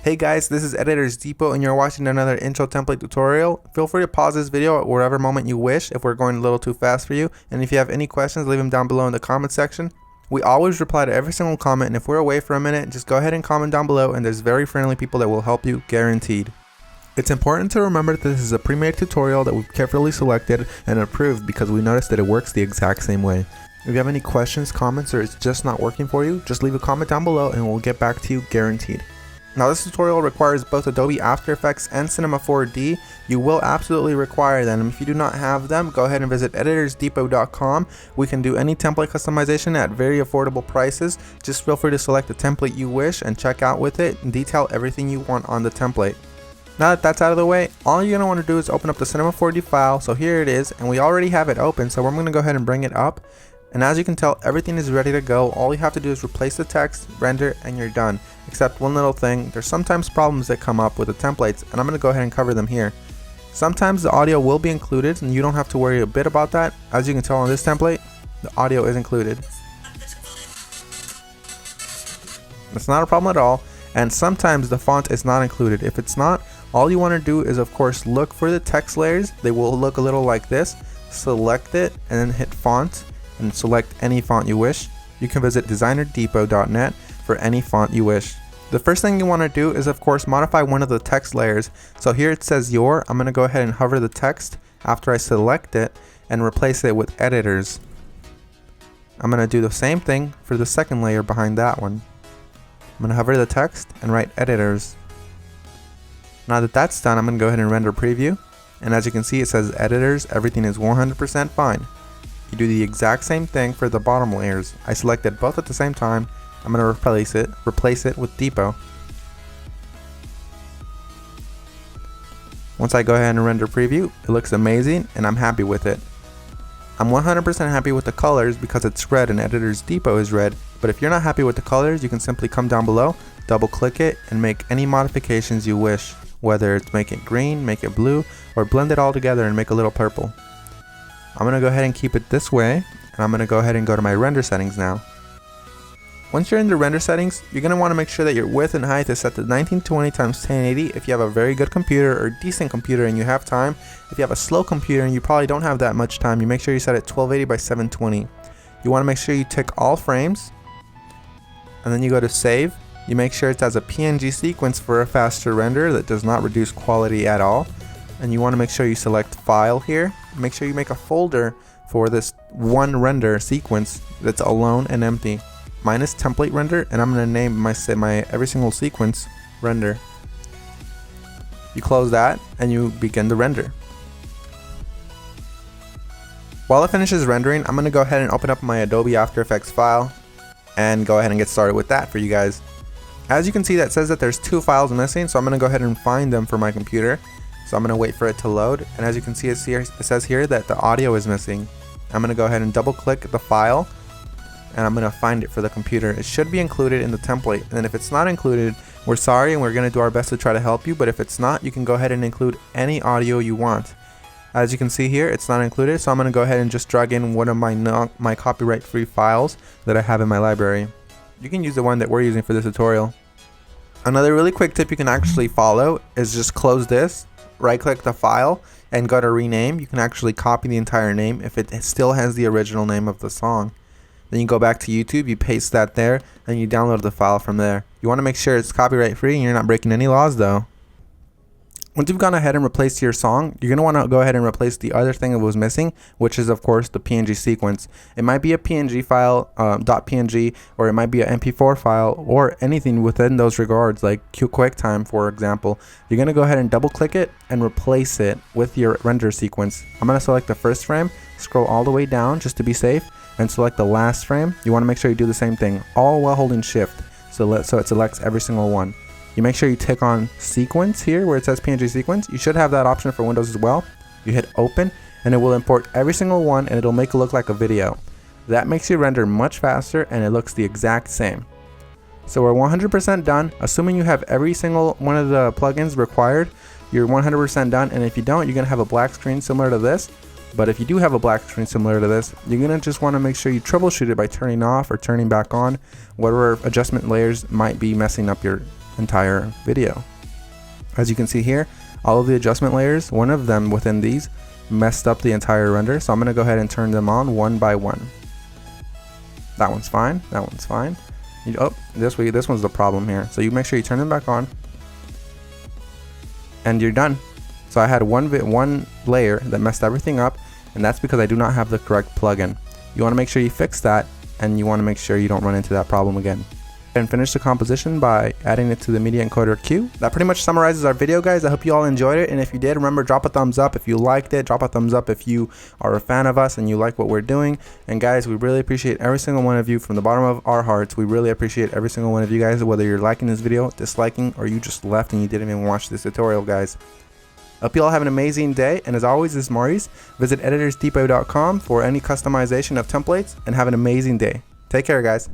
Hey guys, this is Editors Depot and you're watching another intro template tutorial. Feel free to pause this video at whatever moment you wish if we're going a little too fast for you. And if you have any questions, leave them down below in the comment section. We always reply to every single comment, and if we're away for a minute, just go ahead and comment down below and there's very friendly people that will help you, guaranteed. It's important to remember that this is a pre-made tutorial that we've carefully selected and approved because we noticed that it works the exact same way. If you have any questions, comments, or it's just not working for you, just leave a comment down below and we'll get back to you, guaranteed. Now this tutorial requires both Adobe After Effects and Cinema 4D. You will absolutely require them. If you do not have them, go ahead and visit EditorsDepot.com. We can do any template customization at very affordable prices. Just feel free to select the template you wish and check out with it and detail everything you want on the template. Now that that's out of the way, all you're going to want to do is open up the Cinema 4D file. So here it is, and we already have it open, so I'm going to go ahead and bring it up. And as you can tell, everything is ready to go. All you have to do is replace the text, render, and you're done. Except one little thing, there's sometimes problems that come up with the templates, and I'm going to go ahead and cover them here. Sometimes the audio will be included, and you don't have to worry a bit about that. As you can tell on this template, the audio is included. It's not a problem at all, and sometimes the font is not included. If it's not, all you want to do is of course look for the text layers. They will look a little like this. Select it, and then hit font. And select any font you wish. You can visit DesignerDepot.net for any font you wish. The first thing you want to do is of course modify one of the text layers. So here it says your. I'm going to go ahead and hover the text after I select it and replace it with editors. I'm going to do the same thing for the second layer behind that one. I'm going to hover the text and write editors. Now that that's done, I'm going to go ahead and render preview. And as you can see, it says editors, everything is 100% fine. You do the exact same thing for the bottom layers. I selected both at the same time. I'm going to replace it with Depot. Once I go ahead and render preview, it looks amazing and I'm happy with it. I'm 100% happy with the colors because it's red and Editors Depot is red, but if you're not happy with the colors, you can simply come down below, double click it, and make any modifications you wish, whether it's make it green, make it blue, or blend it all together and make a little purple. I'm going to go ahead and keep it this way, and I'm going to go ahead and go to my render settings now. Once you're in the render settings, you're going to want to make sure that your width and height is set to 1920 x 1080 if you have a very good computer or decent computer and you have time. If you have a slow computer and you probably don't have that much time, you make sure you set it 1280 by 720. You want to make sure you tick all frames, and then you go to save. You make sure it has a PNG sequence for a faster render that does not reduce quality at all. And you want to make sure you select file here. Make sure you make a folder for this one render sequence that's alone and empty. Mine is template render, and I'm going to name my every single sequence render. You close that and you begin the render. While it finishes rendering, I'm going to go ahead and open up my Adobe After Effects file and go ahead and get started with that for you guys. As you can see, that says that there's two files missing, so I'm going to go ahead and find them for my computer. So I'm going to wait for it to load, and as you can see, it says here that the audio is missing. I'm going to go ahead and double click the file, and I'm going to find it for the computer. It should be included in the template, and if it's not included, we're sorry and we're going to do our best to try to help you, but if it's not, you can go ahead and include any audio you want. As you can see here, it's not included, so I'm going to go ahead and just drag in one of my copyright-free files that I have in my library. You can use the one that we're using for this tutorial. Another really quick tip you can actually follow is just close this, right click the file, and go to rename. You can actually copy the entire name if it still has the original name of the song. Then you go back to YouTube, you paste that there, and you download the file from there. You want to make sure it's copyright free and you're not breaking any laws though. Once you've gone ahead and replaced your song, you're going to want to go ahead and replace the other thing that was missing, which is of course the PNG sequence. It might be a PNG file, .png, or it might be an MP4 file, or anything within those regards, like QuickTime for example. You're going to go ahead and double click it and replace it with your render sequence. I'm going to select the first frame, scroll all the way down just to be safe, and select the last frame. You want to make sure you do the same thing, all while holding shift, so it selects every single one. You make sure you tick on sequence here where it says PNG sequence. You should have that option for Windows as well. You hit open and it will import every single one, and it'll make it look like a video. That makes your render much faster and it looks the exact same. So we're 100% done. Assuming you have every single one of the plugins required, you're 100% done, and if you don't, you're going to have a black screen similar to this. But if you do have a black screen similar to this, you're going to just want to make sure you troubleshoot it by turning off or turning back on whatever adjustment layers might be messing up your entire video. As you can see here, all of the adjustment layers, one of them within these messed up the entire render, so I'm going to go ahead and turn them on one by one. That one's fine, that one's fine. This one's the problem here. So you make sure you turn them back on, and you're done. So I had one layer that messed everything up, and that's because I do not have the correct plugin. You want to make sure you fix that, and you want to make sure you don't run into that problem again. And finish the composition by adding it to the media encoder queue. That pretty much summarizes our video, guys. I hope you all enjoyed it, and if you did, remember, drop a thumbs up if you liked it. Drop a thumbs up if you are a fan of us and you like what we're doing. And guys, we really appreciate every single one of you from the bottom of our hearts. We really appreciate every single one of you guys, whether you're liking this video, disliking, or you just left and you didn't even watch this tutorial, guys. Hope you all have an amazing day, and as always, this is Maurice. Visit EditorsDepot.com for any customization of templates, and have an amazing day. Take care, guys.